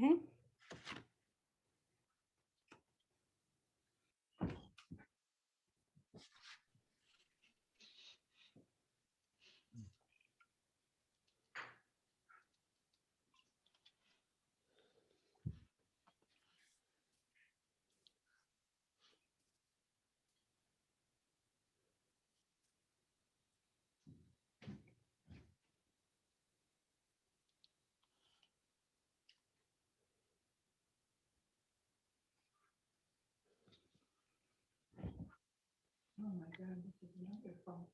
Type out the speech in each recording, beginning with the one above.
Okay. Oh my God, this is wonderful.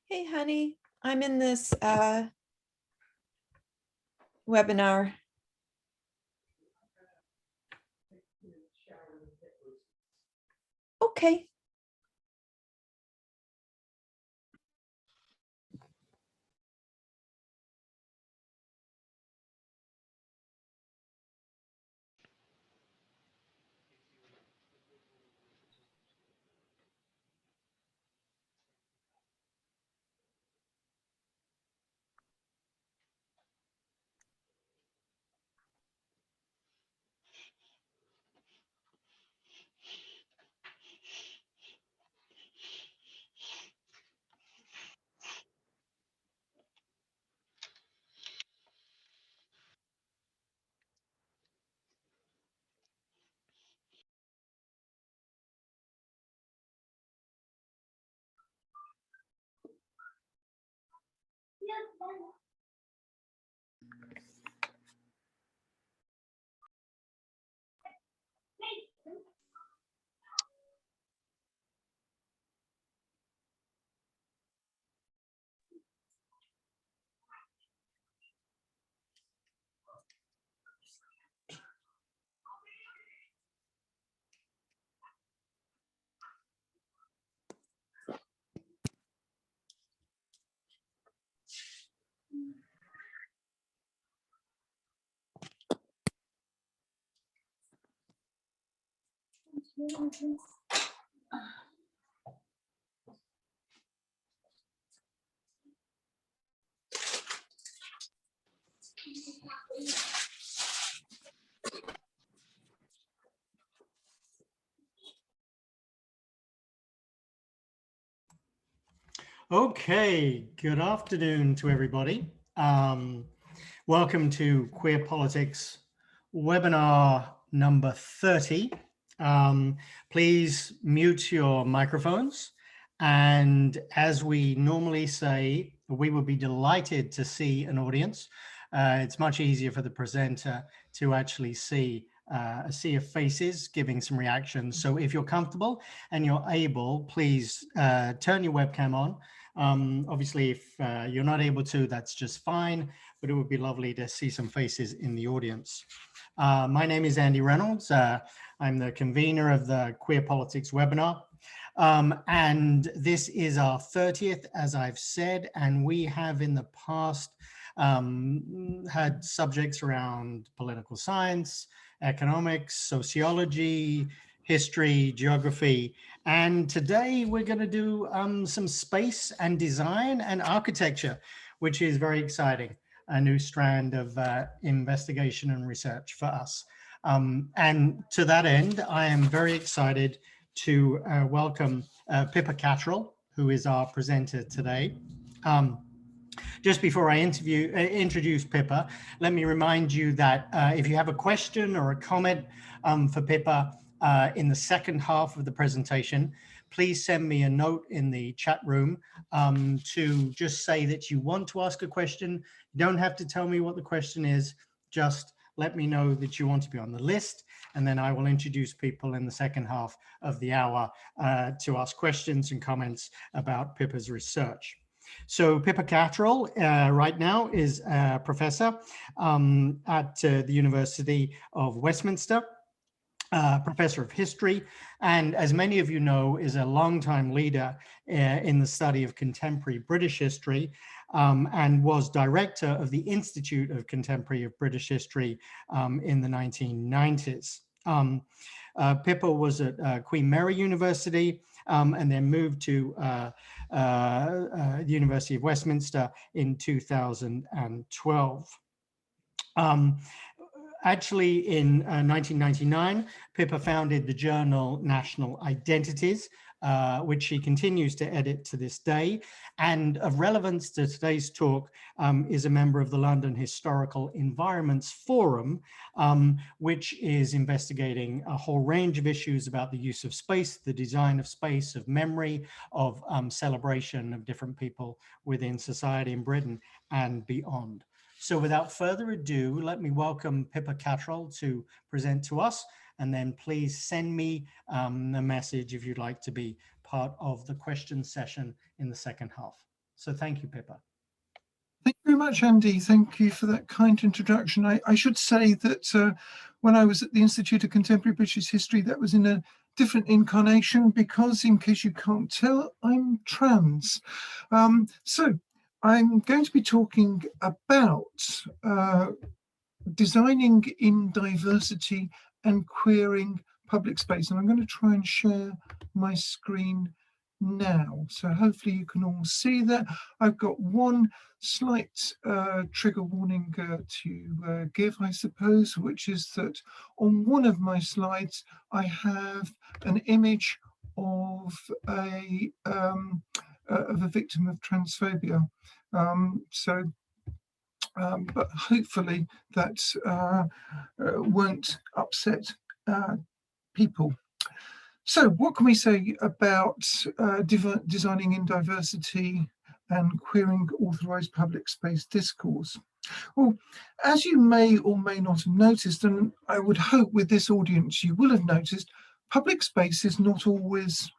Hey, honey, I'm in this webinar. Okay. Okay, good afternoon to everybody. Welcome to Queer Politics webinar number 30. Please mute your microphones. And as we normally say, we would be delighted to see an audience. It's much easier for the presenter to actually see a sea of faces giving some reactions. So if you're comfortable and you're able, please turn your webcam on. Obviously, if you're not able to, that's just fine, but it would be lovely to see some faces in the audience. My name is Andy Reynolds. I'm the convener of the Queer Politics webinar. And this is our 30th, as I've said, and we have in the past had subjects around political science, economics, sociology, history, geography, and today we're going to do some space and design and architecture, which is very exciting, a new strand of investigation and research for us. And to that end, I am very excited to welcome Pippa Catterall, who is our presenter today. Just before I introduce Pippa, let me remind you that if you have a question or a comment for Pippa in the second half of the presentation, please send me a note in the chat room to just say that you want to ask a question. You don't have to tell me what the question is, just let me know that you want to be on the list, and then I will introduce people in the second half of the hour to ask questions and comments about Pippa's research. So Pippa Catterall right now is a professor at the University of Westminster, professor of history, and as many of you know, is a longtime leader in the study of contemporary British history, and was director of the Institute of Contemporary British History in the 1990s. Pippa was at Queen Mary University and then moved to the University of Westminster in 2012. Actually, in 1999, Pippa founded the journal National Identities, which she continues to edit to this day. And of relevance to today's talk is a member of the London Historical Environments Forum, which is investigating a whole range of issues about the use of space, the design of space, of memory, of celebration of different people within society in Britain and beyond. So without further ado, let me welcome Pippa Catterall to present to us, and then please send me a message if you'd like to be part of the question session in the second half. So thank you, Pippa. Thank you very much, Andy. Thank you for that kind introduction. I should say that when I was at the Institute of Contemporary British History, that was in a different incarnation because, in case you can't tell, I'm trans. So I'm going to be talking about designing in diversity and queering public space. And I'm going to try and share my screen now. So hopefully you can all see that. I've got one slight trigger warning to give, I suppose, which is that on one of my slides, I have an image of a victim of transphobia. But hopefully that won't upset people. So what can we say about designing in diversity and queering authorised public space discourse? Well, as you may or may not have noticed, and I would hope with this audience you will have noticed, public space is not always,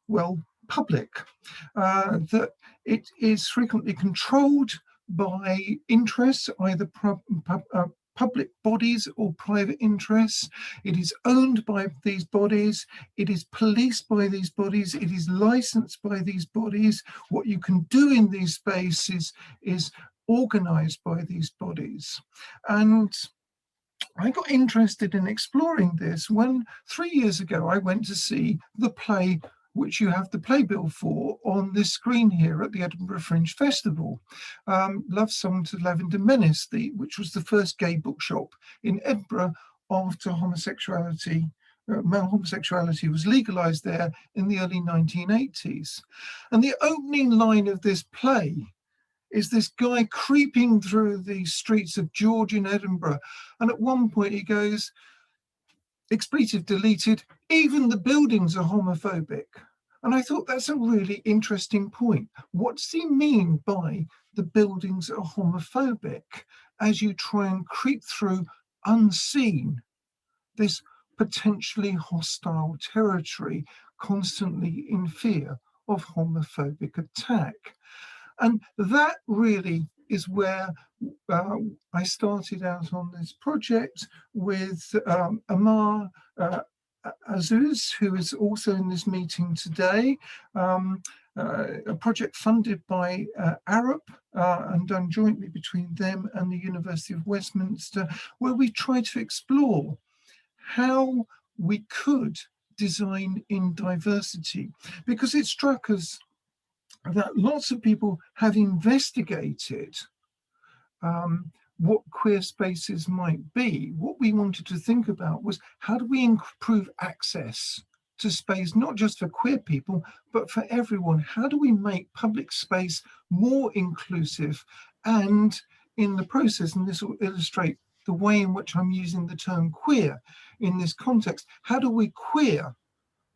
well, public. That it is frequently controlled by interests, either public bodies or private interests. It is owned by these bodies. It is policed by these bodies. It is licensed by these bodies. What you can do in these spaces is organized by these bodies. And I got interested in exploring this when 3 years ago I went to see the play which you have the playbill for on this screen here at the Edinburgh Fringe Festival, Love Song to Lavender Menace, which was the first gay bookshop in Edinburgh after homosexuality, male homosexuality was legalised there in the early 1980s. And the opening line of this play is this guy creeping through the streets of George in Edinburgh. And at one point he goes, expletive deleted, even the buildings are homophobic. And I thought that's a really interesting point. What does he mean by the buildings are homophobic as you try and creep through unseen this potentially hostile territory, constantly in fear of homophobic attack? And that really is where I started out on this project with Amar Azuz, who is also in this meeting today, a project funded by Arup and done jointly between them and the University of Westminster, where we try to explore how we could design in diversity, because it struck us that lots of people have investigated what queer spaces might be, what we wanted to think about was how do we improve access to space, not just for queer people, but for everyone? How do we make public space more inclusive? And in the process, and this will illustrate the way in which I'm using the term queer in this context, how do we queer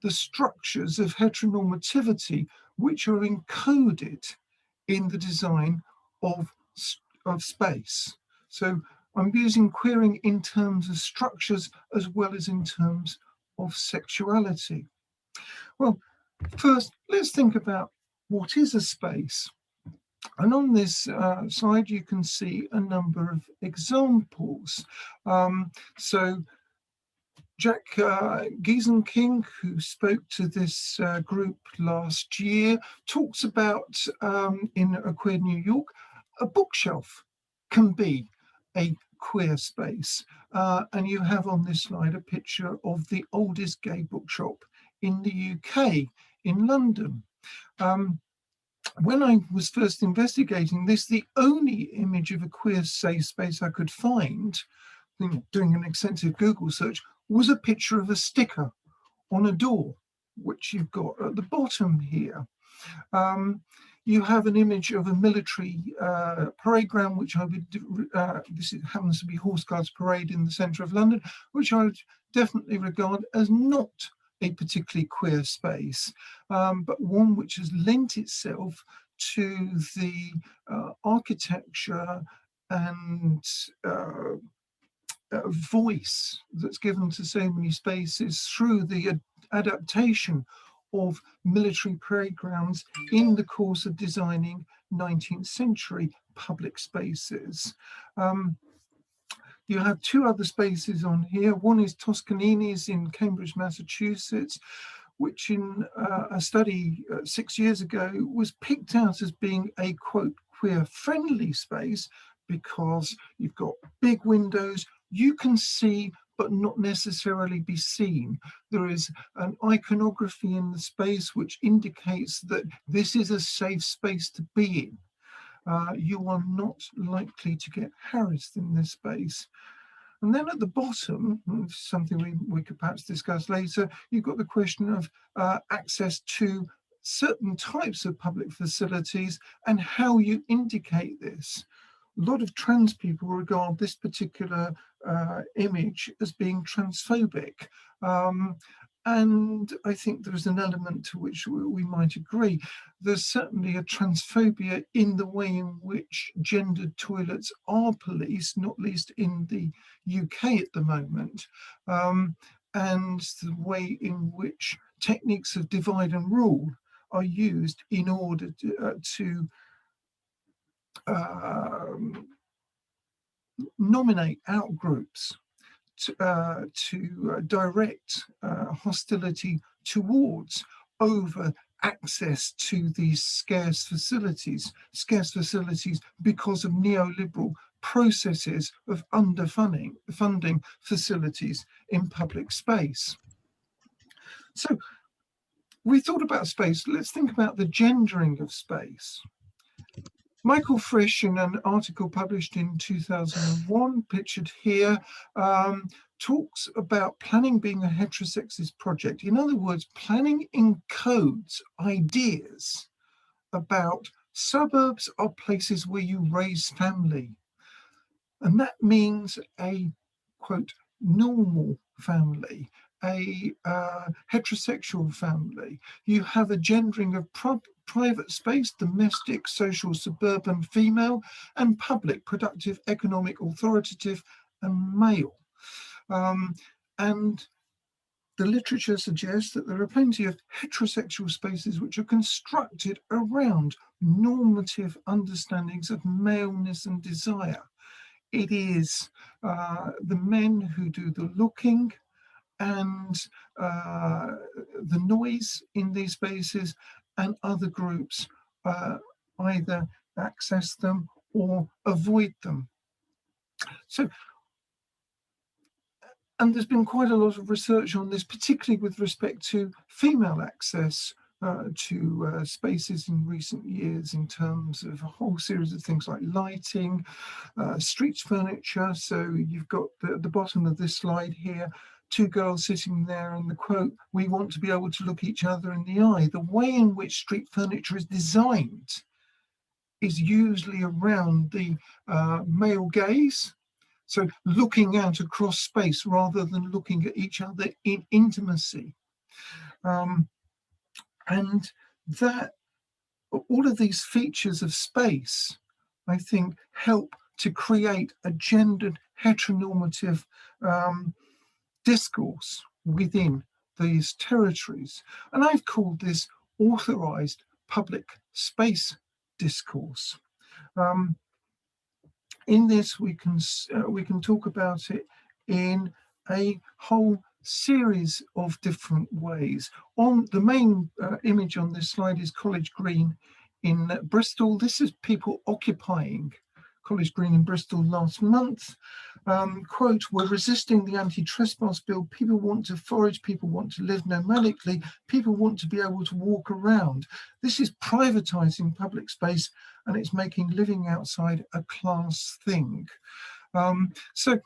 the structures of heteronormativity which are encoded in the design of space? So I'm using queering in terms of structures as well as in terms of sexuality. Well, first, let's think about what is a space. And on this slide, you can see a number of examples. So Jack Giesenking, who spoke to this group last year, talks about, in A Queer New York, a bookshelf can be a queer space. And you have on this slide a picture of the oldest gay bookshop in the UK, in London. When I was first investigating this, the only image of a queer safe space I could find, doing an extensive Google search, was a picture of a sticker on a door, which you've got at the bottom here. You have an image of a military parade ground, which I would, this happens to be Horse Guards Parade in the centre of London, which I would definitely regard as not a particularly queer space, but one which has lent itself to the architecture and voice that's given to so many spaces through the adaptation of military parade grounds in the course of designing 19th century public spaces. You have two other spaces on here. One is Toscanini's in Cambridge, Massachusetts, which in a study 6 years ago was picked out as being a, quote, queer-friendly space because you've got big windows, you can see but not necessarily be seen. There is an iconography in the space which indicates that this is a safe space to be in. You are not likely to get harassed in this space. And then at the bottom, something we could perhaps discuss later, you've got the question of access to certain types of public facilities and how you indicate this. A lot of trans people regard this particular image as being transphobic. And I think there's an element to which we might agree. There's certainly a transphobia in the way in which gendered toilets are policed, not least in the UK at the moment, and the way in which techniques of divide and rule are used in order to nominate out groups, to direct hostility towards over access to these scarce facilities because of neoliberal processes of funding facilities in public space. So we thought about space. Let's think about the gendering of space. Michael Frisch, in an article published in 2001, pictured here, talks about planning being a heterosexist project. In other words, planning encodes ideas about suburbs are places where you raise family. And that means a, quote, normal family, a heterosexual family. You have a gendering of private space, domestic, social, suburban, female, and public, productive, economic, authoritative, and male. And the literature suggests that there are plenty of heterosexual spaces which are constructed around normative understandings of maleness and desire. It is the men who do the looking and the noise in these spaces, and other groups either access them or avoid them. So, and there's been quite a lot of research on this, particularly with respect to female access to spaces in recent years in terms of a whole series of things like lighting, street furniture. So you've got at the bottom of this slide here, two girls sitting there, and the quote, "We want to be able to look each other in the eye." The way in which street furniture is designed is usually around the male gaze. So looking out across space rather than looking at each other in intimacy. And that all of these features of space, I think, help to create a gendered heteronormative discourse within these territories. And I've called this authorized public space discourse. In this, we can talk about it in a whole series of different ways. On the main image on this slide is College Green in Bristol. This is people occupying College Green in Bristol last month. Quote, "We're resisting the anti-trespass bill. People want to forage, people want to live nomadically, people want to be able to walk around. This is privatizing public space and it's making living outside a class thing." So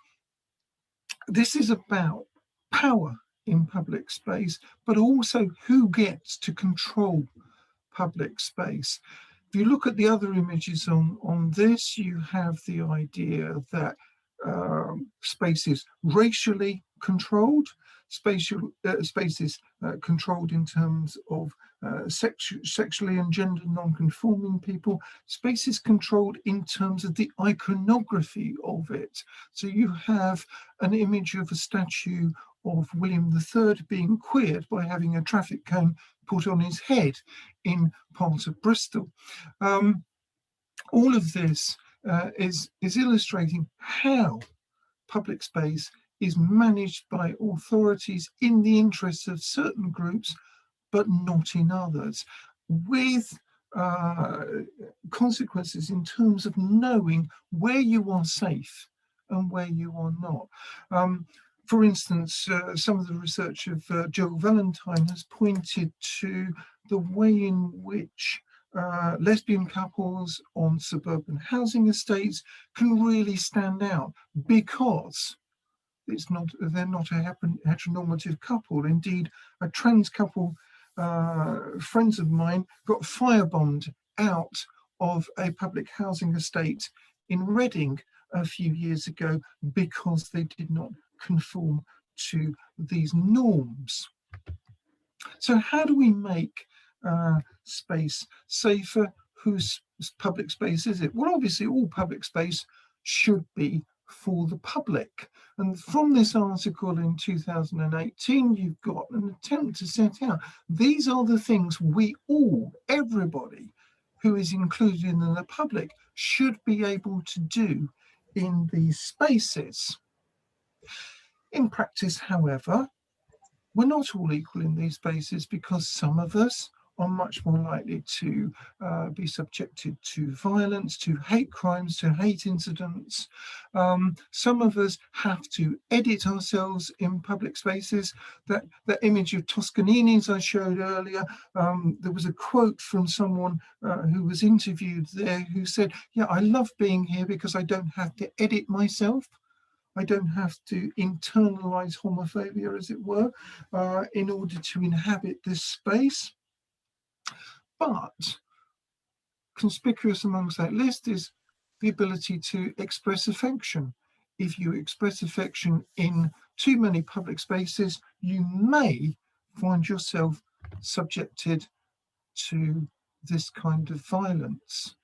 this is about power in public space, but also who gets to control public space. If you look at the other images on this, you have the idea that space is racially controlled, spaces controlled in terms of sexually and gender non-conforming people, spaces controlled in terms of the iconography of it. So you have an image of a statue of William III being queered by having a traffic cone put on his head in part of Bristol. All of this is illustrating how public space is managed by authorities in the interests of certain groups, but not in others, with consequences in terms of knowing where you are safe and where you are not. For instance, some of the research of Jill Valentine has pointed to the way in which lesbian couples on suburban housing estates can really stand out because they're not a heteronormative couple. Indeed, a trans couple, friends of mine, got firebombed out of a public housing estate in Reading a few years ago because they did not conform to these norms. So how do we make space safer? Whose public space is it? Well, obviously all public space should be for the public. And from this article in 2018, you've got an attempt to set out, these are the things we all, everybody who is included in the public, should be able to do in these spaces. In practice, however, we're not all equal in these spaces because some of us are much more likely to be subjected to violence, to hate crimes, to hate incidents. Some of us have to edit ourselves in public spaces. That image of Toscanini's I showed earlier, there was a quote from someone who was interviewed there who said, "Yeah, I love being here because I don't have to edit myself. I don't have to internalize homophobia, as it were, in order to inhabit this space." But conspicuous amongst that list is the ability to express affection. If you express affection in too many public spaces, you may find yourself subjected to this kind of violence.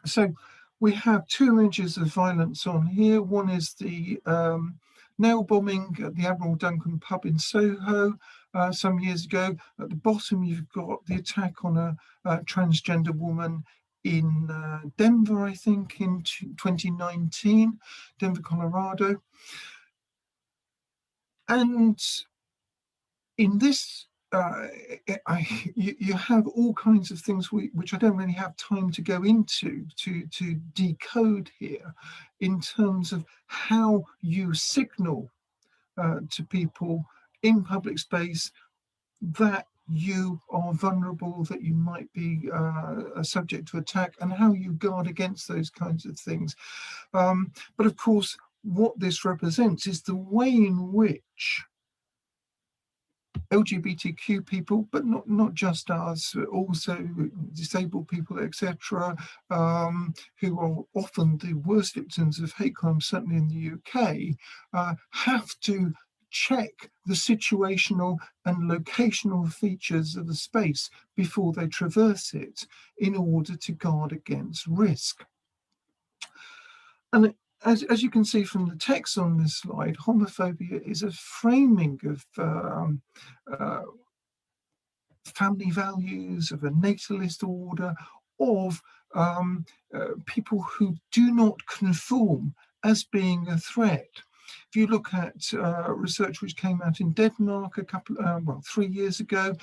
So we have two images of violence on here. One is the nail bombing at the Admiral Duncan pub in Soho some years ago. At the bottom, you've got the attack on a transgender woman in Denver, I think, in 2019, Denver, Colorado. And in this, you have all kinds of things which I don't really have time to go into to decode here in terms of how you signal to people in public space that you are vulnerable, that you might be subject to attack, and how you guard against those kinds of things. But of course, what this represents is the way in which LGBTQ people, but not just us, also disabled people, etc., who are often the worst victims of hate crime, certainly in the UK, have to check the situational and locational features of the space before they traverse it in order to guard against risk. And as you can see from the text on this slide, homophobia is a framing of family values, of a natalist order, of people who do not conform as being a threat. If you look at research which came out in Denmark 3 years ago,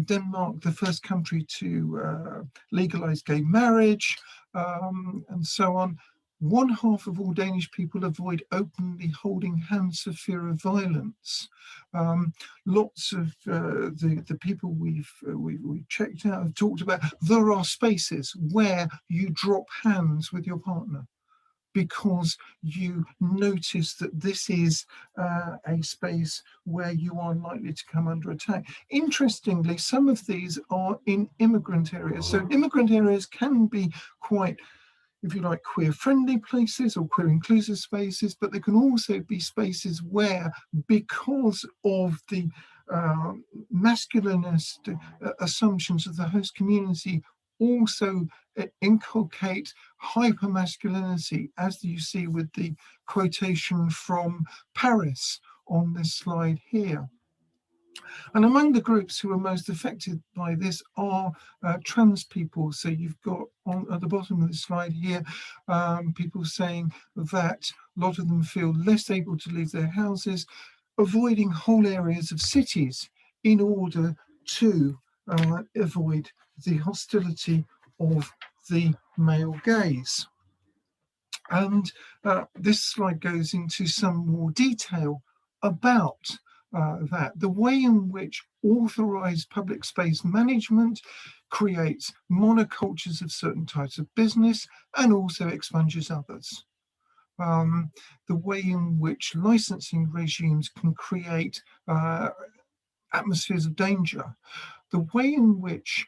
Denmark, the first country to legalize gay marriage, and so on. 1/2 of all Danish people avoid openly holding hands for fear of violence. Lots of the people we've checked out have talked about there are spaces where you drop hands with your partner because you notice that this is a space where you are likely to come under attack. Interestingly, some of these are in immigrant areas. So immigrant areas can be quite, if you like, queer-friendly places or queer-inclusive spaces, but they can also be spaces where, because of the masculinist assumptions of the host community, also inculcate hypermasculinity, as you see with the quotation from Paris on this slide here. And among the groups who are most affected by this are trans people. So you've got at the bottom of the slide here, people saying that a lot of them feel less able to leave their houses, avoiding whole areas of cities in order to avoid the hostility of the male gaze. And this slide goes into some more detail about that. The way in which authorized public space management creates monocultures of certain types of business and also expunges others. The way in which licensing regimes can create atmospheres of danger. The way in which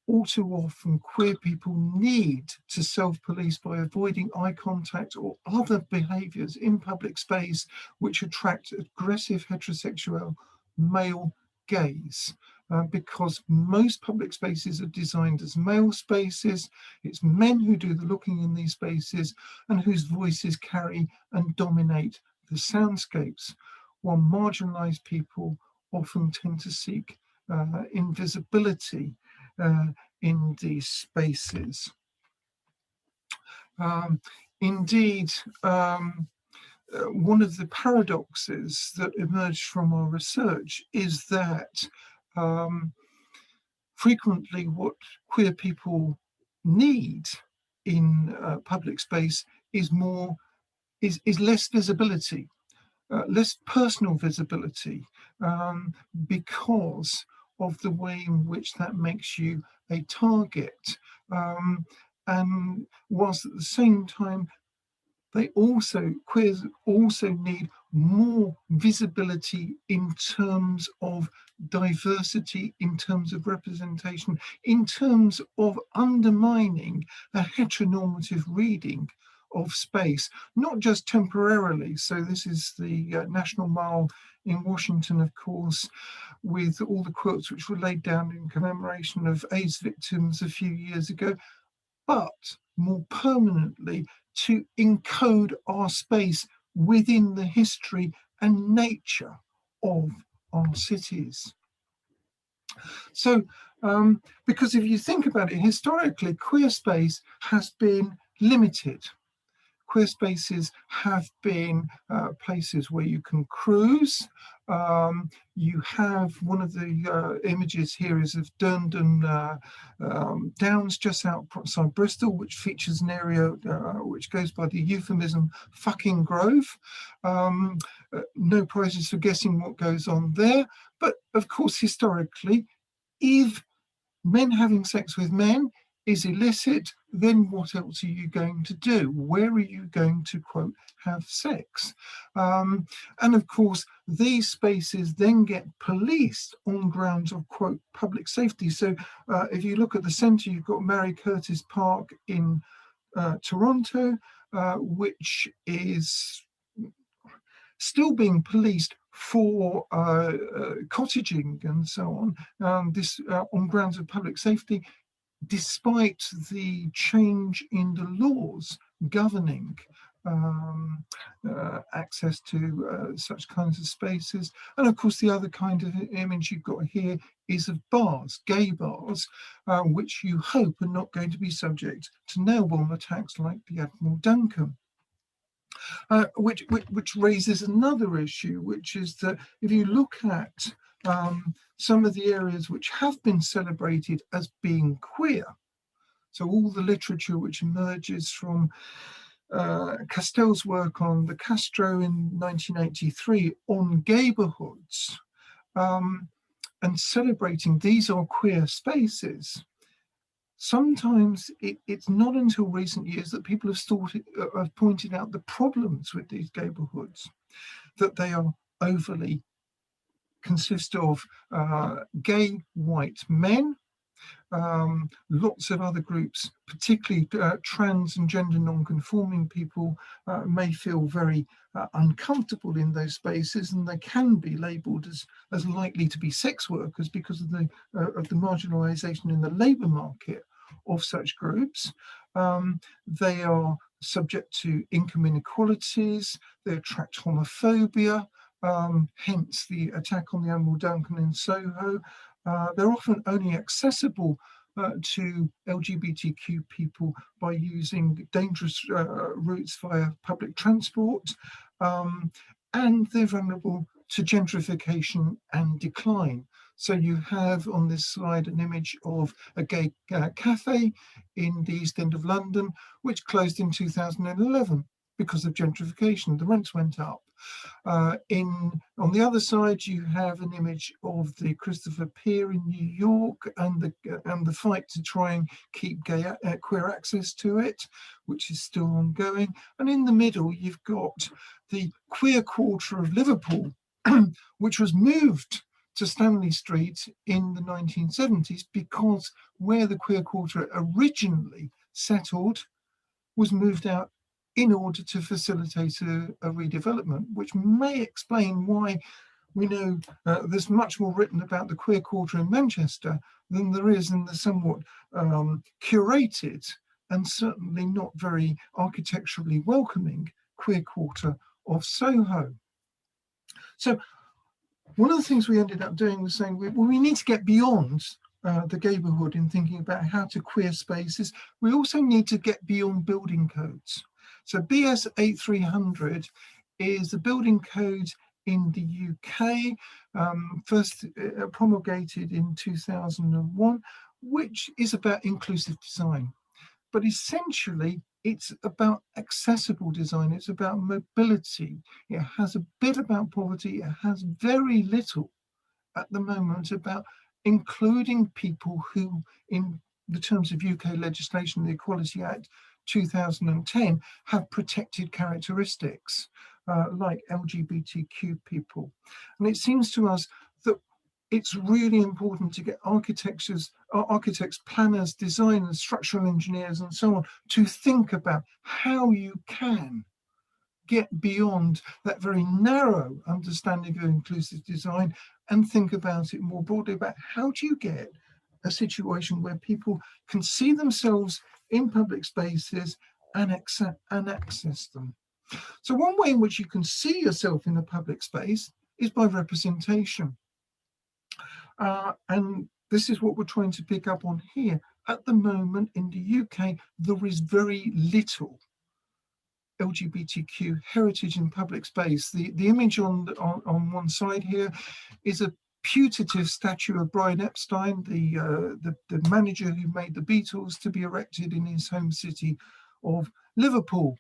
all too often queer people need to self-police by avoiding eye contact or other behaviours in public space which attract aggressive heterosexual male gaze. Because most public spaces are designed as male spaces, it's men who do the looking in these spaces and whose voices carry and dominate the soundscapes, while marginalised people often tend to seek invisibility in these spaces. Indeed, one of the paradoxes that emerged from our research is that frequently what queer people need in public space is less visibility. Less personal visibility because of the way in which that makes you a target. And whilst at the same time, queers also need more visibility in terms of diversity, in terms of representation, in terms of undermining a heteronormative reading of space, not just temporarily. So this is the National Mall in Washington, of course, with all the quotes which were laid down in commemoration of AIDS victims a few years ago, but more permanently to encode our space within the history and nature of our cities. So, because if you think about it, historically, queer space has been limited. Queer spaces have been places where you can cruise. You have one of the images here is of Durndon Downs, just outside Bristol, which features an area which goes by the euphemism fucking grove. No prizes for guessing what goes on there. But of course, historically, if men having sex with men is illicit, then what else are you going to do? Where are you going to, quote, have sex? And of course, these spaces then get policed on grounds of, quote, public safety. So if you look at the centre, you've got Mary Curtis Park in Toronto, which is still being policed for cottaging and so on, this on grounds of public safety, despite the change in the laws governing access to such kinds of spaces. And of course, the other kind of image you've got here is of bars, gay bars, which you hope are not going to be subject to nail bomb attacks like the Admiral Duncan. Which raises another issue, which is that if you look at some of the areas which have been celebrated as being queer, so all the literature which emerges from Castell's work on the Castro in 1983 on gayborhoods, and celebrating these are queer spaces, sometimes it's not until recent years that people have pointed out the problems with these gayborhoods, that they are overly consist of gay white men, lots of other groups, particularly trans and gender non-conforming people, may feel very uncomfortable in those spaces, and they can be labelled as likely to be sex workers because of the marginalisation in the labour market of such groups. They are subject to income inequalities, they attract homophobia, hence the attack on the Admiral Duncan in Soho. They're often only accessible to LGBTQ people by using dangerous routes via public transport, and they're vulnerable to gentrification and decline. So you have on this slide an image of a gay cafe in the East End of London, which closed in 2011 because of gentrification. The rents went up. On the other side, you have an image of the Christopher Pier in New York and the fight to try and keep queer access to it, which is still ongoing. And in the middle, you've got the Queer Quarter of Liverpool, which was moved to Stanley Street in the 1970s because where the Queer Quarter originally settled was moved out in order to facilitate a redevelopment, which may explain why we know there's much more written about the Queer Quarter in Manchester than there is in the somewhat curated and certainly not very architecturally welcoming Queer Quarter of Soho. So one of the things we ended up doing was saying, we need to get beyond the gayborhood in thinking about how to queer spaces. We also need to get beyond building codes. So BS 8300 is a building code in the UK, first promulgated in 2001, which is about inclusive design. But essentially, it's about accessible design. It's about mobility. It has a bit about poverty. It has very little at the moment about including people who, in the terms of UK legislation, the Equality Act 2010, have protected characteristics like LGBTQ people. And it seems to us that it's really important to get architects, planners, designers, structural engineers, and so on to think about how you can get beyond that very narrow understanding of inclusive design and think about it more broadly about how do you get a situation where people can see themselves in public spaces and access them. So one way in which you can see yourself in a public space is by representation. And this is what we're trying to pick up on here. At the moment in the UK, there is very little LGBTQ heritage in public space. The image on one side here is a putative statue of Brian Epstein, the manager who made the Beatles, to be erected in his home city of Liverpool.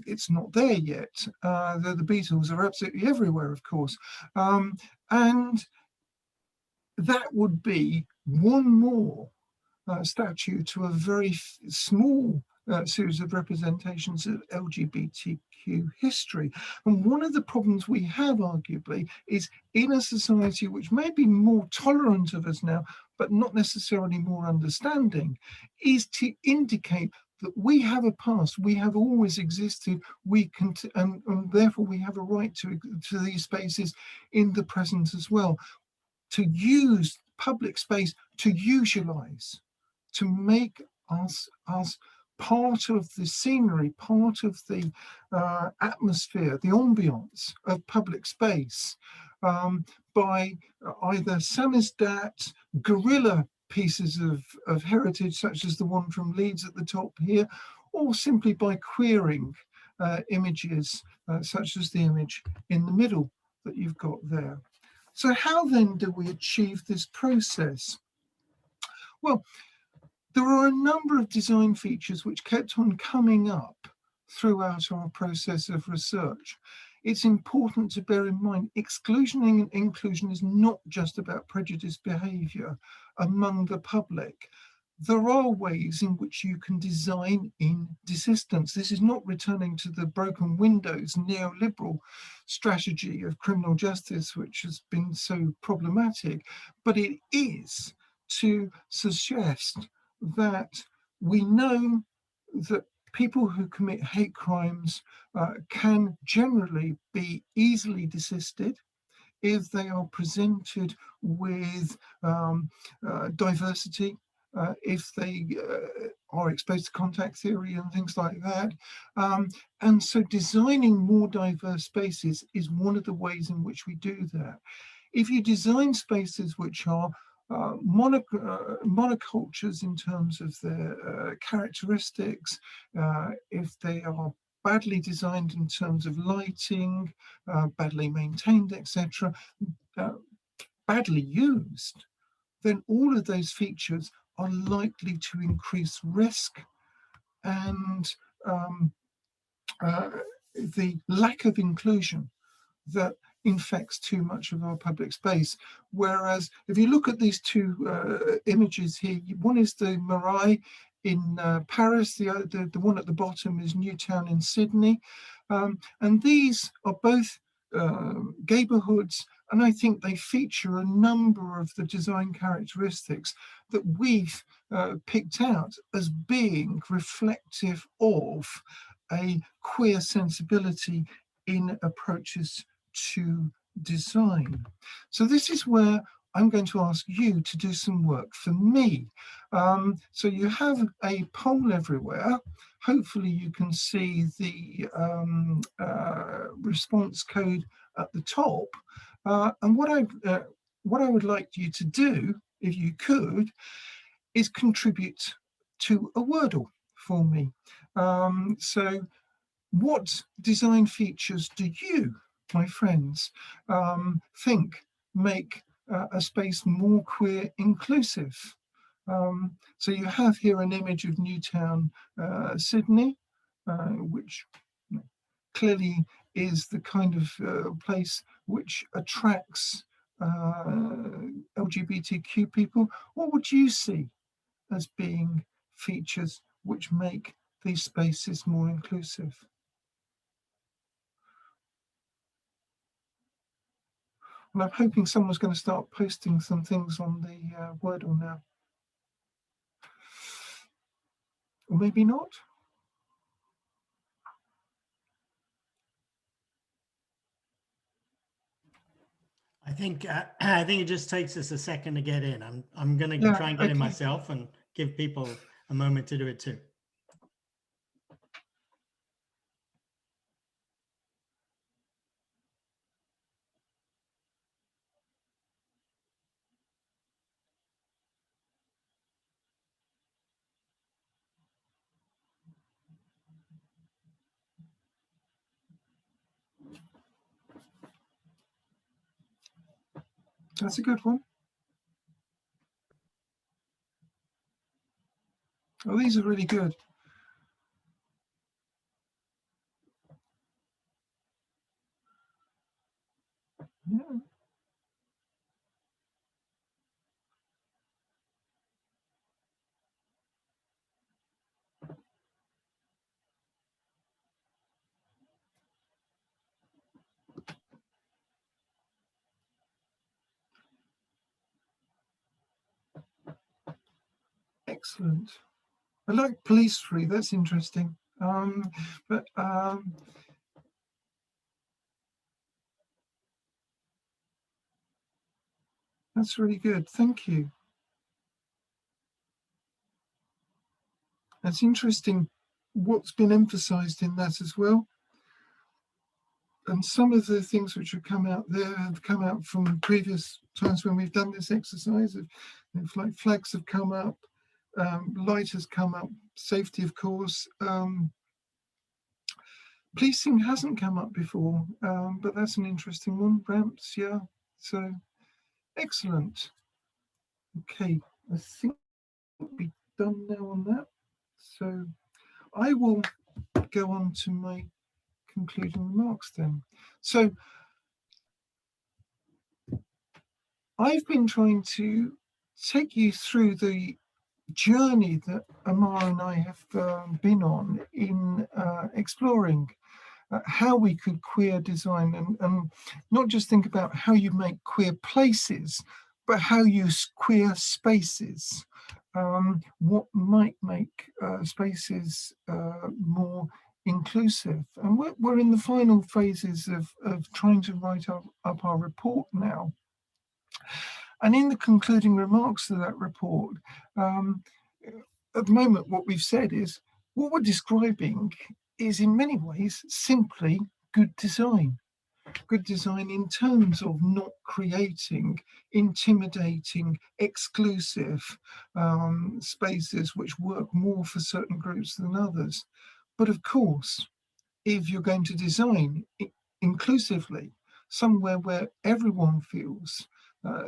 It's not there yet, though the Beatles are absolutely everywhere, of course. And that would be one more statue to a very small series of representations of LGBTQ history. And one of the problems we have, arguably, is in a society which may be more tolerant of us now, but not necessarily more understanding, is to indicate that we have a past, we have always existed, we can, and therefore we have a right to these spaces in the present as well. To use public space to usualize, to make us part of the scenery, part of the atmosphere, the ambience of public space, by either samizdat, guerrilla pieces of heritage, such as the one from Leeds at the top here, or simply by queering images, such as the image in the middle that you've got there. So how then do we achieve this process? Well, there are a number of design features which kept on coming up throughout our process of research. It's important to bear in mind exclusion and inclusion is not just about prejudiced behaviour among the public. There are ways in which you can design in desistance. This is not returning to the broken windows neoliberal strategy of criminal justice, which has been so problematic, but it is to suggest that we know that people who commit hate crimes can generally be easily desisted if they are presented with diversity, if they are exposed to contact theory and things like that. And so designing more diverse spaces is one of the ways in which we do that. If you design spaces which are monocultures in terms of their characteristics, if they are badly designed in terms of lighting, badly maintained, etc., badly used, then all of those features are likely to increase risk and the lack of inclusion that infects too much of our public space. Whereas if you look at these two images here, one is the Marais in Paris, the one at the bottom is Newtown in Sydney. And these are both neighbourhoods, and I think they feature a number of the design characteristics that we've picked out as being reflective of a queer sensibility in approaches to design. So this is where I'm going to ask you to do some work for me. So you have a poll everywhere. Hopefully you can see the response code at the top. And what I would like you to do, if you could, is contribute to a Wordle for me. So what design features do you, my friends, think make a space more queer inclusive? So you have here an image of Newtown, Sydney, which clearly is the kind of place which attracts LGBTQ people. What would you see as being features which make these spaces more inclusive? And I'm hoping someone's going to start posting some things on the Wordle now. Or maybe not. I think it just takes us a second to get in. I'm going to try and get in myself and give people a moment to do it too. That's a good one. Oh, these are really good. Yeah. Excellent. I like police free. That's interesting. But that's really good. Thank you. That's interesting what's been emphasized in that as well. And some of the things which have come out there have come out from previous times when we've done this exercise. Like flags have come up, light has come up, safety, of course. Policing hasn't come up before, but that's an interesting one. Ramps, yeah. So excellent. Okay, I think we'll be done now on that. So I will go on to my concluding remarks then. So I've been trying to take you through the journey that Amar and I have been on in exploring how we could queer design and not just think about how you make queer places, but how you queer spaces. What might make spaces more inclusive? And we're in the final phases of trying to write up our report now. And in the concluding remarks to that report, at the moment, what we've said is what we're describing is in many ways simply good design. Good design in terms of not creating intimidating, exclusive spaces which work more for certain groups than others. But of course, if you're going to design inclusively, somewhere where everyone feels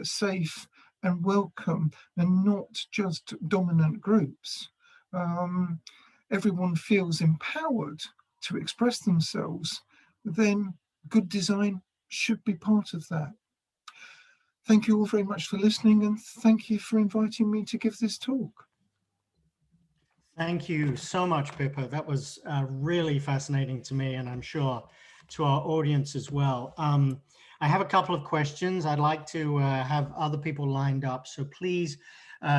safe and welcome and not just dominant groups, everyone feels empowered to express themselves, then good design should be part of that. Thank you all very much for listening, and thank you for inviting me to give this talk. Thank you so much, Pippa. That was really fascinating to me, and I'm sure to our audience as well. I have a couple of questions. I'd like to have other people lined up, so please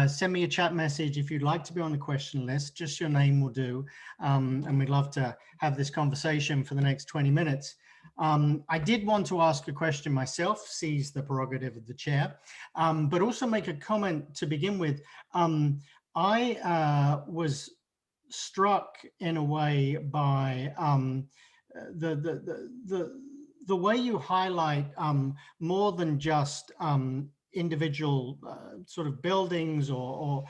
send me a chat message if you'd like to be on the question list. Just your name will do, and we'd love to have this conversation for the next 20 minutes. I did want to ask a question myself, seize the prerogative of the chair, but also make a comment to begin with. I was struck in a way by the way you highlight more than just individual sort of buildings or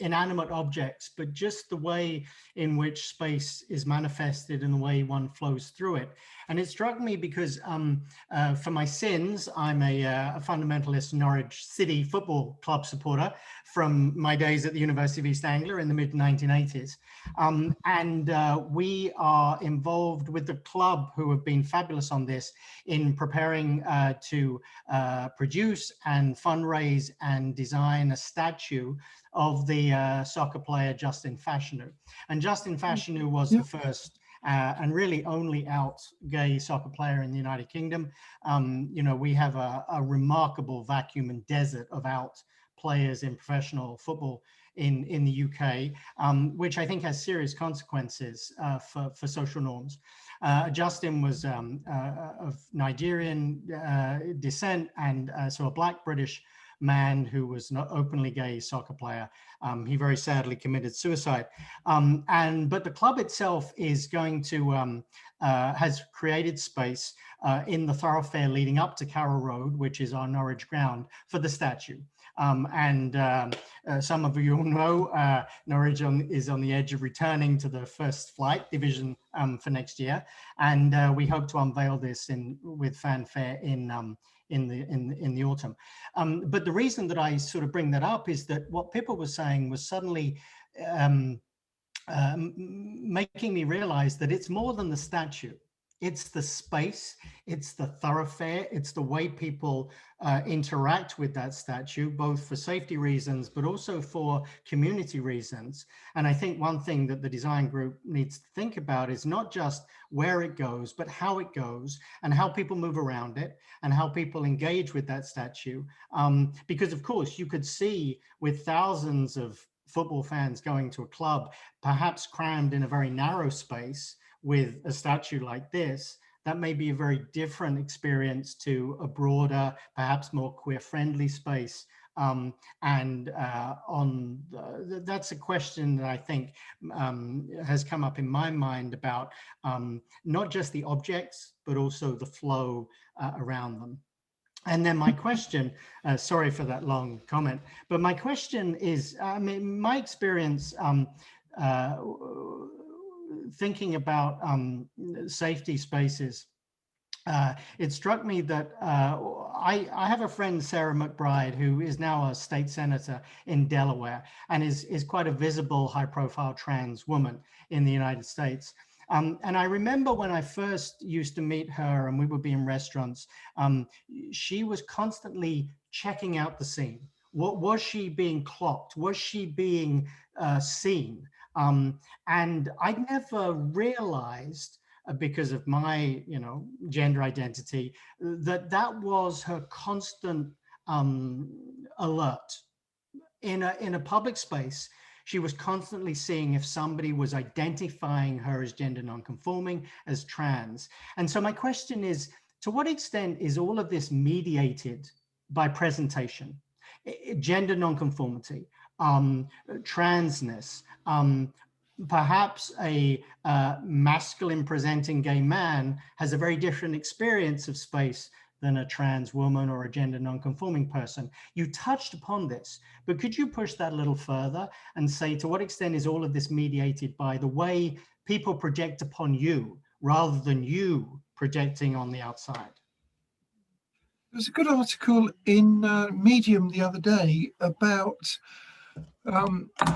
inanimate objects, but just the way in which space is manifested and the way one flows through it. And it struck me because for my sins, I'm a fundamentalist Norwich City Football Club supporter from my days at the University of East Anglia in the mid-1980s. And we are involved with the club, who have been fabulous on this, in preparing to produce and fundraise and design a statue of the soccer player Justin Fashanu. And Justin Fashanu was the first and really only out gay soccer player in the United Kingdom. You know, we have a remarkable vacuum and desert of out players in professional football in the UK, which I think has serious consequences for social norms. Justin was of Nigerian descent, and so a Black British man who was not openly gay soccer player. He very sadly committed suicide. But the club itself is going to, has created space in the thoroughfare leading up to Catterall Road, which is our Norwich ground, for the statue. Some of you all know Norwich is on the edge of returning to the first flight division for next year. And we hope to unveil this with fanfare in the autumn. But the reason that I sort of bring that up is that what Pippa was saying was suddenly making me realize that it's more than the statue. It's the space, it's the thoroughfare, it's the way people interact with that statue, both for safety reasons, but also for community reasons. And I think one thing that the design group needs to think about is not just where it goes, but how it goes and how people move around it and how people engage with that statue. Because of course you could see with thousands of football fans going to a club, perhaps crammed in a very narrow space, with a statue like this, that may be a very different experience to a broader, perhaps more queer-friendly space. That's a question that I think has come up in my mind about not just the objects, but also the flow around them. And then my question, sorry for that long comment, but my question is, I mean, my experience thinking about safety spaces, it struck me that I have a friend, Sarah McBride, who is now a state senator in Delaware and is quite a visible, high-profile trans woman in the United States. And I remember when I first used to meet her and we would be in restaurants, she was constantly checking out the scene. What was she being clocked? Was she being seen? And I never realized, because of my, gender identity, that was her constant alert. In a public space, she was constantly seeing if somebody was identifying her as gender nonconforming, as trans. And so my question is, to what extent is all of this mediated by presentation, gender nonconformity, transness, perhaps a masculine presenting gay man has a very different experience of space than a trans woman or a gender nonconforming person. You touched upon this, but could you push that a little further and say, to what extent is all of this mediated by the way people project upon you rather than you projecting on the outside? There's a good article in Medium the other day about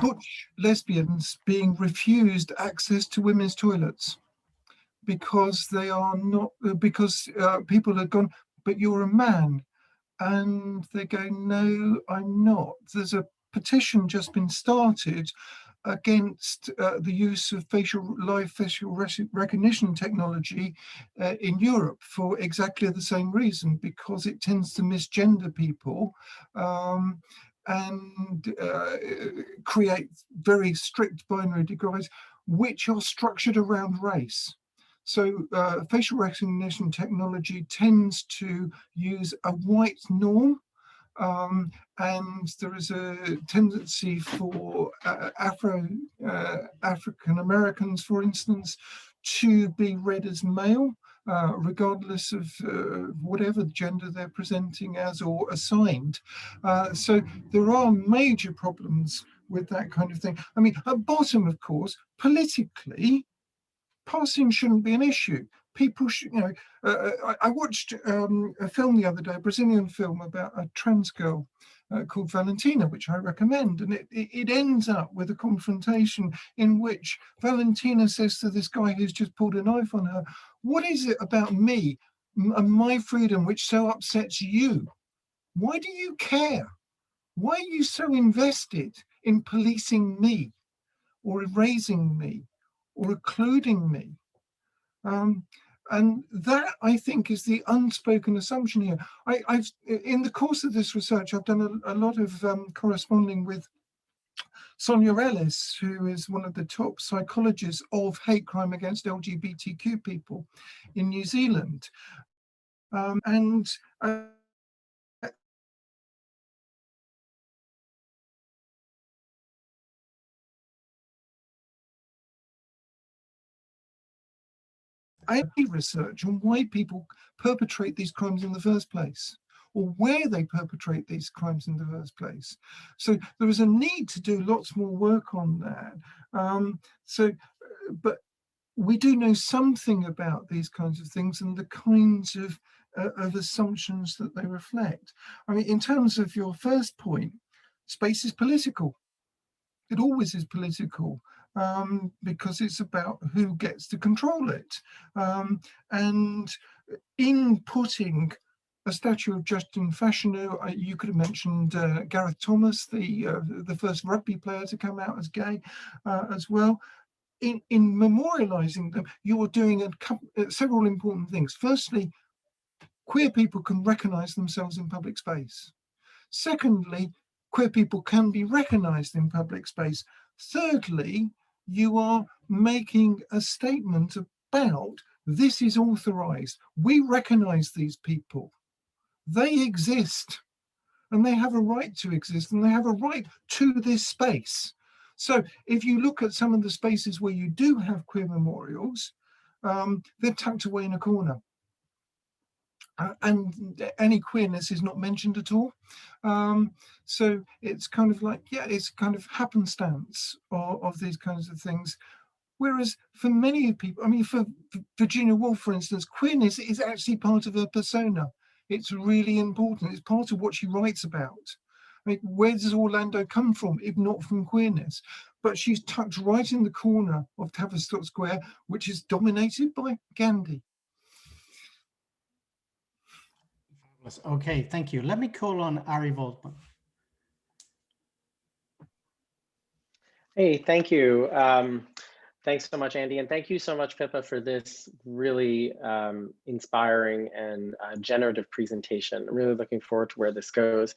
butch lesbians being refused access to women's toilets because they are not, because people have gone, but you're a man. And they go, no, I'm not. There's a petition just been started against the use of live facial recognition technology in Europe for exactly the same reason, because it tends to misgender people and create very strict binary divides, which are structured around race. So facial recognition technology tends to use a white norm, and there is a tendency for African Americans, for instance, to be read as male, regardless of whatever gender they're presenting as or assigned. So there are major problems with that kind of thing. I mean, at bottom, of course, politically, passing shouldn't be an issue. People should, I watched a film the other day, a Brazilian film about a trans girl called Valentina, which I recommend. And it ends up with a confrontation in which Valentina says to this guy who's just pulled a knife on her, what is it about me and my freedom which so upsets you? Why do you care? Why are you so invested in policing me or erasing me or occluding me? And that, I think, is the unspoken assumption here. I've, in the course of this research, I've done a lot of corresponding with Sonia Ellis, who is one of the top psychologists of hate crime against LGBTQ people in New Zealand. I research on why people perpetrate these crimes in the first place, or where they perpetrate these crimes in the first place. So there is a need to do lots more work on that. But we do know something about these kinds of things and the kinds of assumptions that they reflect. I mean, in terms of your first point, space is political. It always is political, because it's about who gets to control it. And in putting a statue of Justin Fashanu, you could have mentioned Gareth Thomas, the first rugby player to come out as gay, as well. In memorialising them, you're doing several important things. Firstly, queer people can recognise themselves in public space. Secondly, queer people can be recognised in public space. Thirdly, you are making a statement about this is authorised. We recognise these people. They exist, and they have a right to exist, and they have a right to this space. So if you look at some of the spaces where you do have queer memorials, they're tucked away in a corner. And any queerness is not mentioned at all. So it's kind of like, yeah, it's kind of happenstance of these kinds of things. Whereas for many people, I mean, for Virginia Woolf, for instance, queerness is actually part of her persona. It's really important. It's part of what she writes about. I mean, where does Orlando come from, if not from queerness? But she's tucked right in the corner of Tavistock Square, which is dominated by Gandhi. Okay, thank you. Let me call on Ari Voltman. Hey, thank you. Thanks so much, Andy, and thank you so much, Pippa, for this really inspiring and generative presentation. I'm really looking forward to where this goes.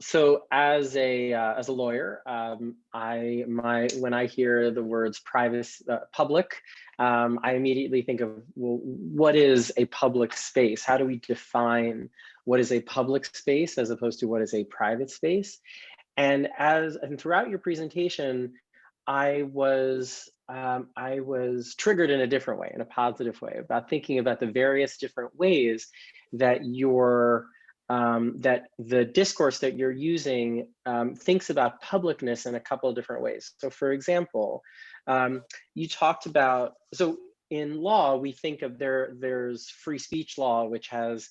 So, as a lawyer, when I hear the words public, I immediately think of, well, what is a public space? How do we define what is a public space as opposed to what is a private space? And throughout your presentation, I was triggered in a different way, in a positive way, about thinking about the various different ways that that the discourse that you're using thinks about publicness in a couple of different ways. So, for example, you talked about, so in law, we think of there's free speech law, which has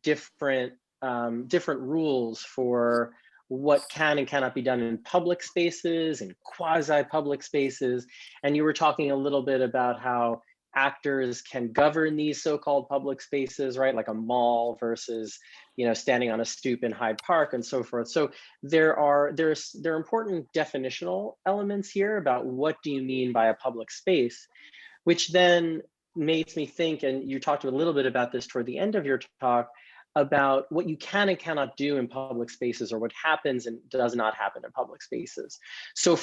different rules for what can and cannot be done in public spaces and quasi-public spaces. And you were talking a little bit about how actors can govern these so-called public spaces, right? Like a mall versus, standing on a stoop in Hyde Park and so forth. So there are important definitional elements here about what do you mean by a public space, which then makes me think, and you talked a little bit about this toward the end of your talk, about what you can and cannot do in public spaces, or what happens and does not happen in public spaces. So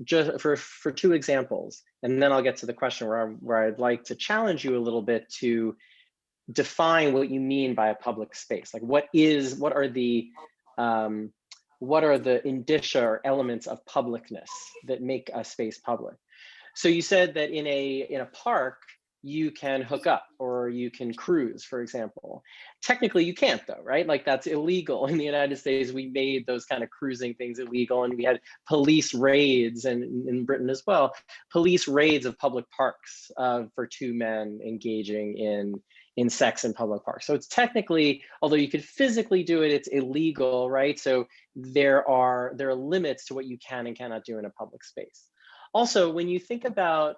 just for two examples, and then I'll get to the question where I'd like to challenge you a little bit to define what you mean by a public space. Like what are the indicia or elements of publicness that make a space public? So you said that in a park, you can hook up or you can cruise, for example. Technically, you can't though, right? Like that's illegal. In the United States, we made those kind of cruising things illegal, and we had police raids, and in Britain as well, police raids of public parks for two men engaging in sex in public parks. So it's technically, although you could physically do it, it's illegal, right? So there are limits to what you can and cannot do in a public space. Also, when you think about,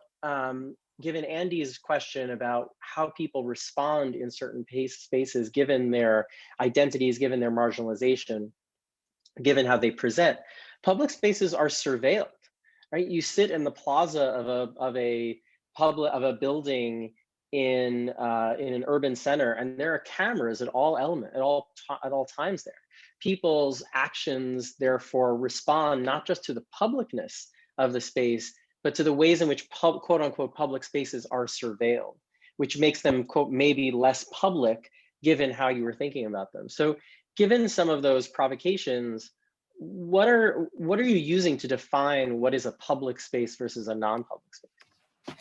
given Andy's question about how people respond in certain spaces, given their identities, given their marginalization, given how they present, public spaces are surveilled, right? You sit in the plaza of a building in an urban center, and there are cameras at all times there. People's actions, therefore, respond not just to the publicness of the space, but to the ways in which quote unquote public spaces are surveilled, which makes them quote maybe less public given how you were thinking about them. So given some of those provocations, what are you using to define what is a public space versus a non-public space?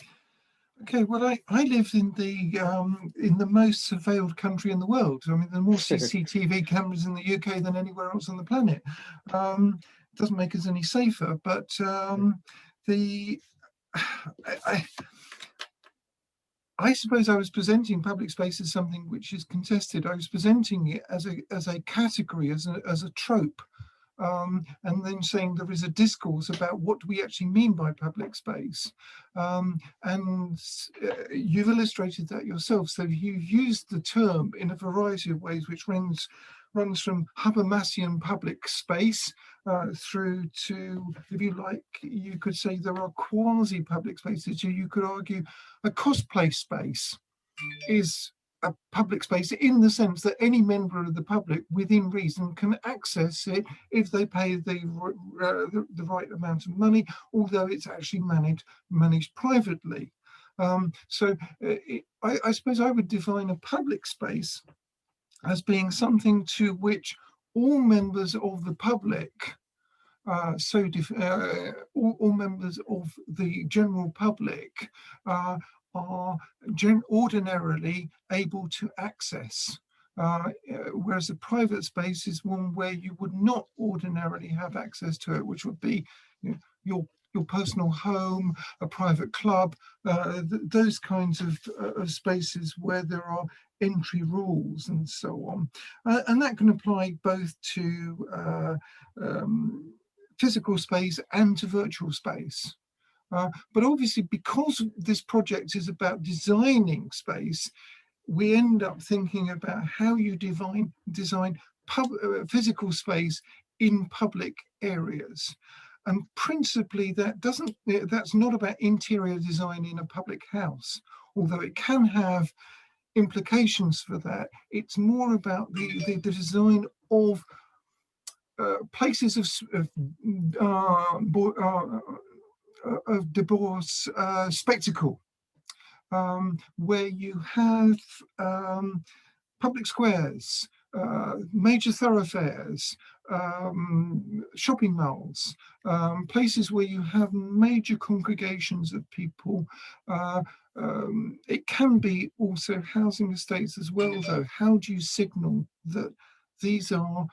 Okay, well, I live in the most surveilled country in the world. I mean, there are more CCTV cameras in the UK than anywhere else on the planet. It doesn't make us any safer, but I suppose I was presenting public space as something which is contested. I was presenting it as a category, as a trope. and then saying there is a discourse about what do we actually mean by public space. You've illustrated that yourself. So you've used the term in a variety of ways, which runs from Habermasian public space through to, if you like, you could say there are quasi-public spaces. You could argue a cosplay space is a public space in the sense that any member of the public within reason can access it if they pay the right amount of money, although it's actually managed privately. I suppose I would define a public space as being something to which all members of the public, all members of the general public are ordinarily able to access, whereas a private space is one where you would not ordinarily have access to it, which would be, you know, your personal home, a private club, those kinds of spaces where there are entry rules and so on. And that can apply both to physical space and to virtual space. But obviously, because this project is about designing space, we end up thinking about how you design physical space in public areas. And principally, that's not about interior design in a public house, although it can have implications for that. It's more about the design of places of divorce spectacle, where you have public squares, major thoroughfares, shopping malls, places where you have major congregations of people. It can be also housing estates as well, though. How do you signal that these are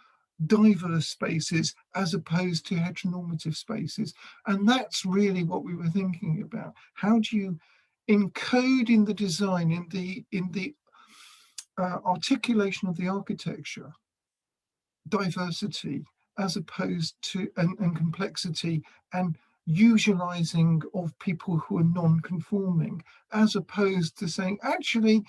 diverse spaces as opposed to heteronormative spaces? And that's really what we were thinking about. How do you encode in the design, in the articulation of the architecture, diversity as opposed to and complexity and usualizing of people who are non-conforming, as opposed to saying, actually,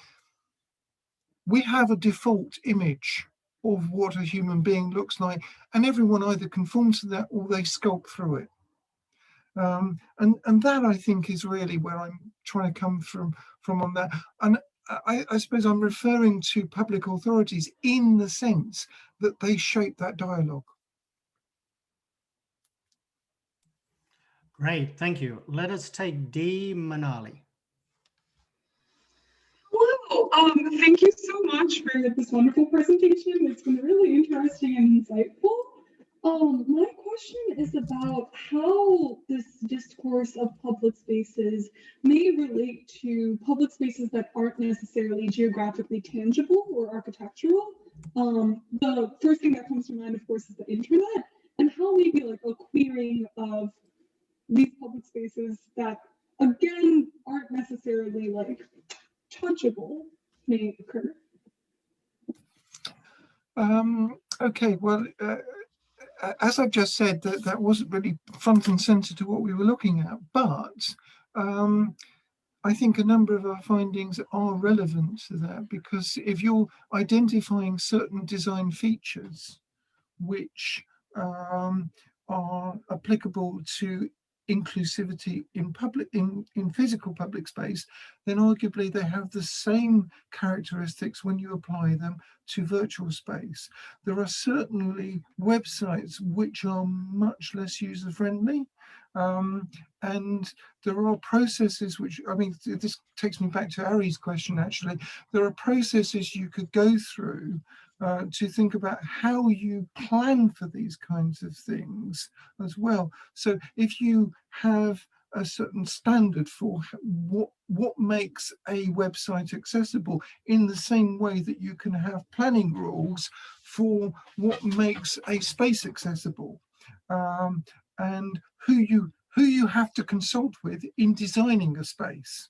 we have a default image of what a human being looks like, and everyone either conforms to that or they skulk through it. And that, I think, is really where I'm trying to come from on that. And I suppose I'm referring to public authorities in the sense that they shape that dialogue. Great, thank you. Let us take Dee Manali. Hello. Thank you so much for this wonderful presentation. It's been really interesting and insightful. My question is about how this discourse of public spaces may relate to public spaces that aren't necessarily geographically tangible or architectural. The first thing that comes to mind, of course, is the internet, and how maybe like a queering of these public spaces that, again, aren't necessarily like touchable may occur. Okay, well, as I've just said, that wasn't really front and center to what we were looking at, but I think a number of our findings are relevant to that, because if you're identifying certain design features which are applicable to inclusivity in physical public space, then arguably they have the same characteristics when you apply them to virtual space. There are certainly websites which are much less user-friendly, and there are processes which, I mean, this takes me back to Ari's question, actually. There are processes you could go through to think about how you plan for these kinds of things as well. So if you have a certain standard for what makes a website accessible, in the same way that you can have planning rules for what makes a space accessible, and who you have to consult with in designing a space.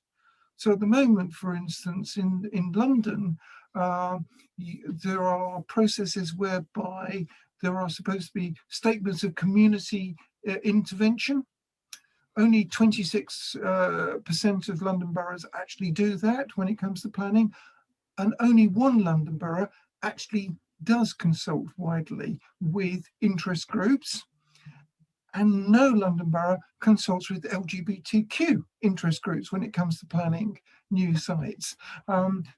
So at the moment, for instance, in London, there are processes whereby there are supposed to be statements of community intervention. Only 26% of London boroughs actually do that when it comes to planning, and only one London borough actually does consult widely with interest groups, and no London borough consults with LGBTQ interest groups when it comes to planning new sites.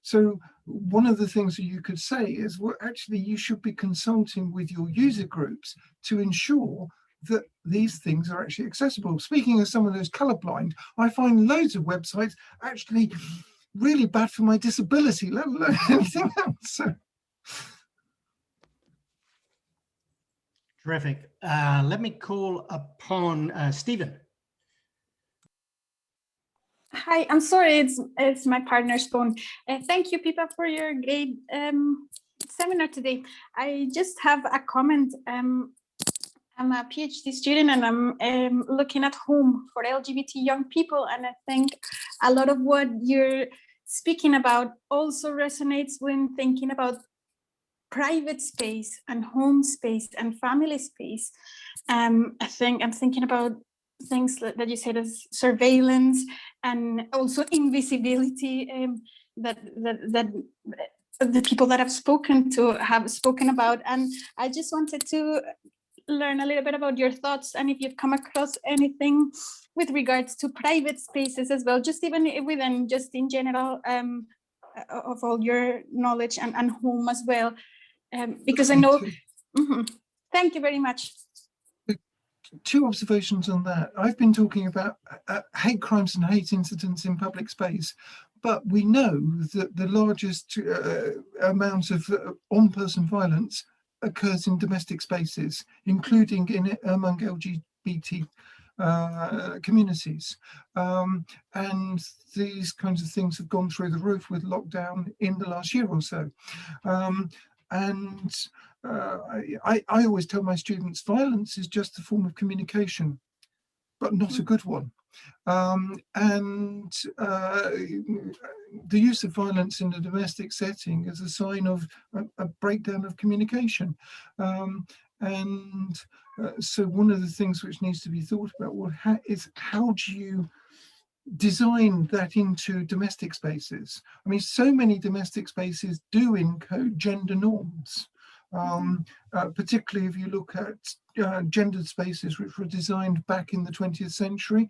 So one of the things that you could say is, well, actually you should be consulting with your user groups to ensure that these things are actually accessible. Speaking as someone who's colorblind, I find loads of websites actually really bad for my disability, let alone anything else. So. Terrific. Let me call upon Stephen. Hi, I'm sorry, it's my partner's phone. Thank you, Pippa, for your great seminar today. I just have a comment. I'm a PhD student and I'm looking at home for LGBT young people, and I think a lot of what you're speaking about also resonates when thinking about private space and home space and family space. I think I'm thinking about things that you said as surveillance and also invisibility, that the people that I've spoken to have spoken about. And I just wanted to learn a little bit about your thoughts and if you've come across anything with regards to private spaces as well, just even within, just in general, of all your knowledge and home as well. Because I know, Thank you very much. Two observations on that. I've been talking about hate crimes and hate incidents in public space, but we know that the largest amount of on-person violence occurs in domestic spaces, including among LGBT communities. And these kinds of things have gone through the roof with lockdown in the last year or so. I always tell my students, violence is just a form of communication, but not a good one. The use of violence in a domestic setting is a sign of a breakdown of communication. So one of the things which needs to be thought about is how do you design that into domestic spaces? I mean, so many domestic spaces do encode gender norms, particularly if you look at gendered spaces which were designed back in the 20th century,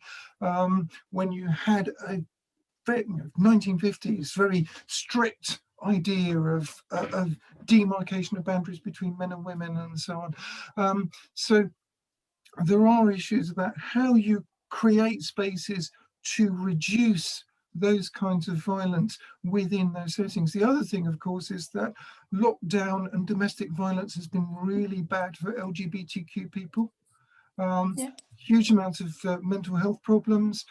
when you had a 1950s very strict idea of demarcation of boundaries between men and women and so on. So there are issues about how you create spaces to reduce those kinds of violence within those settings. The other thing, of course, is that lockdown and domestic violence has been really bad for LGBTQ people. Huge amounts of mental health problems.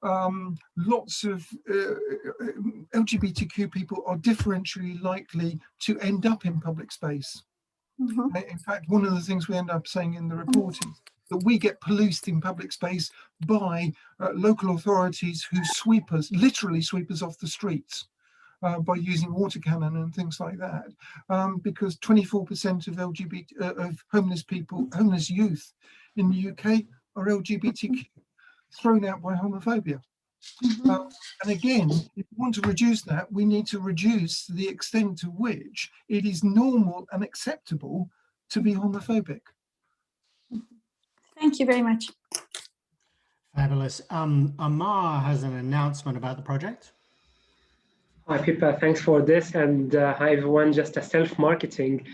Lots of LGBTQ people are differentially likely to end up in public space. In fact, one of the things we end up saying in the report is that we get policed in public space by local authorities who literally sweep us off the streets by using water cannon and things like that, because 24% of of homeless youth in the UK are LGBTQ, thrown out by homophobia. And again, if we want to reduce that, we need to reduce the extent to which it is normal and acceptable to be homophobic. Thank you very much. Fabulous. Amar has an announcement about the project. Hi, Pippa. Thanks for this. And hi, everyone. Just a self-marketing.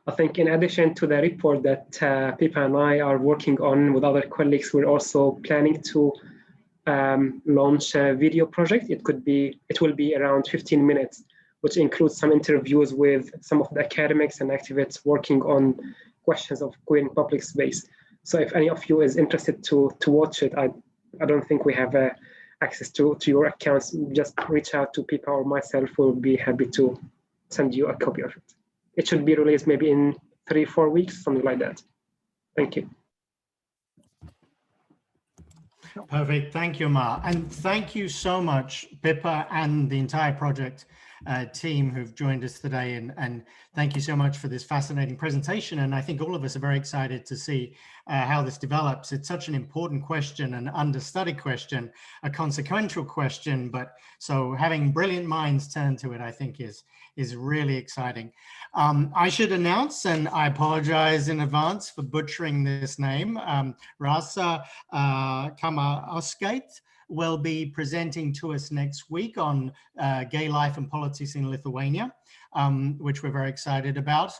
I think in addition to the report that Pippa and I are working on with other colleagues, we're also planning to launch a video project. It will be around 15 minutes, which includes some interviews with some of the academics and activists working on questions of queer in public space. So if any of you is interested to watch it, I don't think we have access to your accounts. Just reach out to Pippa or myself. We'll be happy to send you a copy of it. It should be released maybe in 3-4 weeks, something like that. Thank you. Perfect. Thank you, Amar. And thank you so much, Pippa and the entire project team who've joined us today. And thank you so much for this fascinating presentation. And I think all of us are very excited to see how this develops. It's such an important question, an understudied question, a consequential question. But so having brilliant minds turn to it, I think is really exciting. I should announce, and I apologize in advance for butchering this name, Rasa Kamaoskait will be presenting to us next week on gay life and politics in Lithuania, which we're very excited about.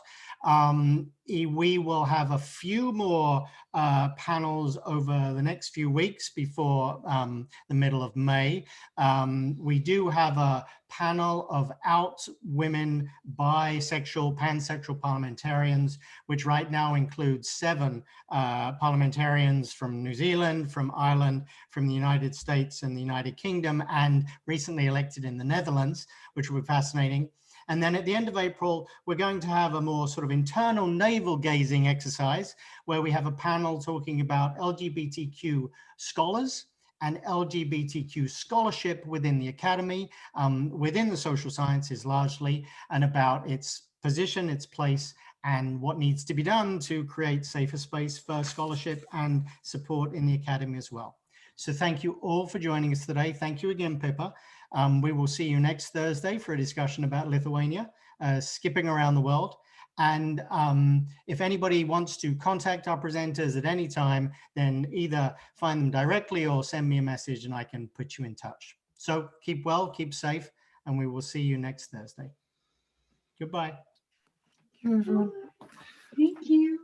We will have a few more panels over the next few weeks before the middle of May. We do have a panel of out women, bisexual, pansexual parliamentarians, which right now includes 7 parliamentarians from New Zealand, from Ireland, from the United States and the United Kingdom, and recently elected in the Netherlands, which will be fascinating. And then at the end of April, we're going to have a more sort of internal navel gazing exercise where we have a panel talking about LGBTQ scholars and LGBTQ scholarship within the academy, within the social sciences largely, and about its position, its place, and what needs to be done to create safer space for scholarship and support in the academy as well. So thank you all for joining us today. Thank you again, Pippa. We will see you next Thursday for a discussion about Lithuania, skipping around the world. And if anybody wants to contact our presenters at any time, then either find them directly or send me a message and I can put you in touch. So keep well, keep safe, and we will see you next Thursday. Goodbye. Thank you, everyone. Thank you.